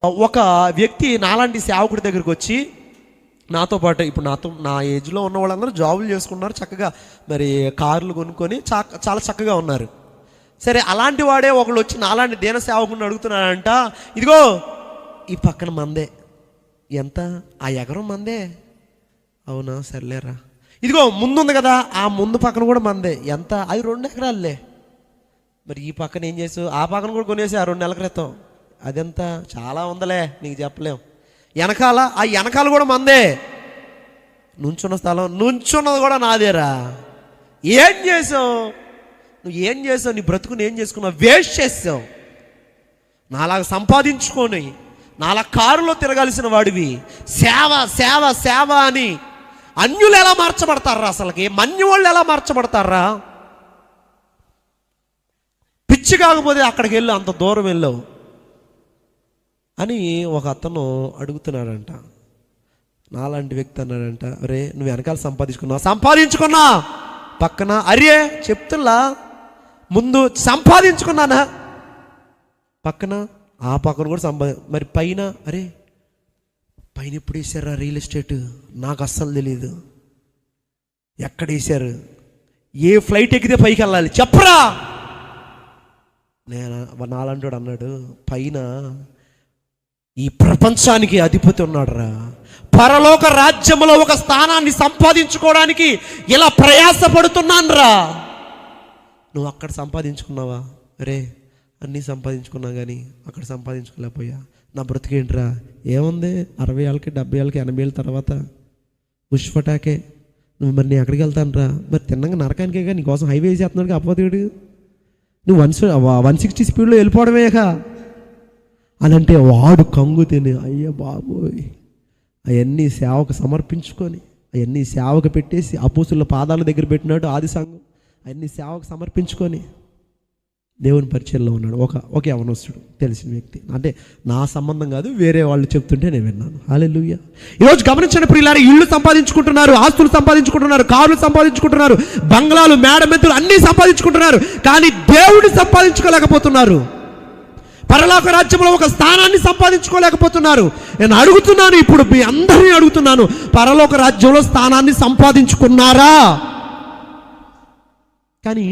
ఒక వ్యక్తి నాలాంటి సేవకుడి దగ్గరికి వచ్చి నాతో పాటు ఇప్పుడు నా ఏజ్లో ఉన్న వాళ్ళందరూ జాబులు చేసుకున్నారు, చక్కగా మరి కార్లు కొనుక్కొని చాలా చక్కగా ఉన్నారు. సరే, అలాంటి వాడే ఒకళ్ళు వచ్చి నాలాంటి దీన సేవకుడిని అడుగుతున్నాడంట, ఇదిగో ఈ పక్కన మందే, ఎంత ఆ ఎకరం మందే, అవునా సర్లేరా, ఇదిగో ముందుంది కదా ఆ ముందు పక్కన కూడా మందే, ఎంత అది 2 ఎకరాలే, మరి ఈ పక్కన ఏం చేసావు, ఆ పక్కన కూడా కొనేసి ఆ 2 నెలల క్రితం, అదెంత, చాలా ఉందలే నీకు చెప్పలేం, ఆ వెనకాల కూడా మందే, నుంచున్న స్థలం నుంచున్నది కూడా నాదేరా, ఏం చేసావు నువ్వు, ఏం చేసావు, నీ బ్రతుకుని ఏం చేసుకున్నావు, వేస్ట్ చేసావు, నాలాగా సంపాదించుకొని నాలా కారులో తిరగాల్సిన వాడివి, సేవ సేవ సేవ అని అన్యులు ఎలా మార్చబడతారా, అసలుకి మన్యువాళ్ళు ఎలా మార్చబడతారా, పిచ్చి కాకపోతే అక్కడికి వెళ్ళు, అంత దూరం వెళ్ళావు అని ఒక అతను అడుగుతున్నాడంట. నాలాంటి వ్యక్తి అన్నాడంట, అరే నువ్వు వెనకాల సంపాదించుకున్నా పక్కన, అరే చెప్తున్నా ముందు సంపాదించుకున్నానా, పక్కన ఆ పక్కన కూడా మరి పైన, అరే పైన ఎప్పుడు వేసారా రియల్ ఎస్టేట్, నాకు అస్సలు తెలియదు, ఎక్కడ వేసారు, ఏ ఫ్లైట్ ఎక్కితే పైకి వెళ్ళాలి చెప్పరా, నాలంటాడు అన్నాడు, పైన ఈ ప్రపంచానికి అధిపతి ఉన్నాడు రా, పరలోక రాజ్యంలో ఒక స్థానాన్ని సంపాదించుకోవడానికి ఇలా ప్రయాసపడుతున్నాను రా, నువ్వు అక్కడ సంపాదించుకున్నావా, అరే అన్నీ సంపాదించుకున్నా కానీ అక్కడ సంపాదించుకోలేకపోయా, నా బ్రతికేంట్రా, ఏముంది 60 ఏళ్ళకి 70 ఏళ్ళకి 80 ఏళ్ళ తర్వాత పుష్పటాకే, నువ్వు మరి నేను ఎక్కడికి వెళ్తాను రా, మరి తిన్నగా నరకానికేగా నీకోసం హైవే చేస్తున్నాడు అపోతుడు, నువ్వు 160 స్పీడ్లో వెళ్ళిపోవడమేగా అని అంటే వాడు కంగు తిని, అయ్యో బాబోయ్, అవన్నీ సేవకు సమర్పించుకొని అవన్నీ సేవకు పెట్టేసి అపోస్తుల పాదాల దగ్గర పెట్టినాడు ఆది సంఘం, అవన్నీ సేవకు సమర్పించుకొని దేవుని పరిచయంలో ఉన్నాడు ఒక యవనస్తుడు, తెలిసిన వ్యక్తి, అంటే నా సంబంధం కాదు, వేరే వాళ్ళు చెప్తుంటే నేను విన్నాను. హల్లెలూయా. ఈరోజు గమనించండి ప్రియులారా, ఇళ్ళు సంపాదించుకుంటున్నారు, ఆస్తులు సంపాదించుకుంటున్నారు, కార్లు సంపాదించుకుంటున్నారు, బంగ్లాలు మేడమెత్తులు అన్నీ సంపాదించుకుంటున్నారు, కానీ దేవుడిని సంపాదించుకోలేకపోతున్నారు, పరలోక రాజ్యంలో ఒక స్థానాన్ని సంపాదించుకోలేకపోతున్నారు. నేను అడుగుతున్నాను, ఇప్పుడు మీ అందరినీ అడుగుతున్నాను, పరలోక రాజ్యంలో స్థానాన్ని సంపాదించుకున్నారా? కానీ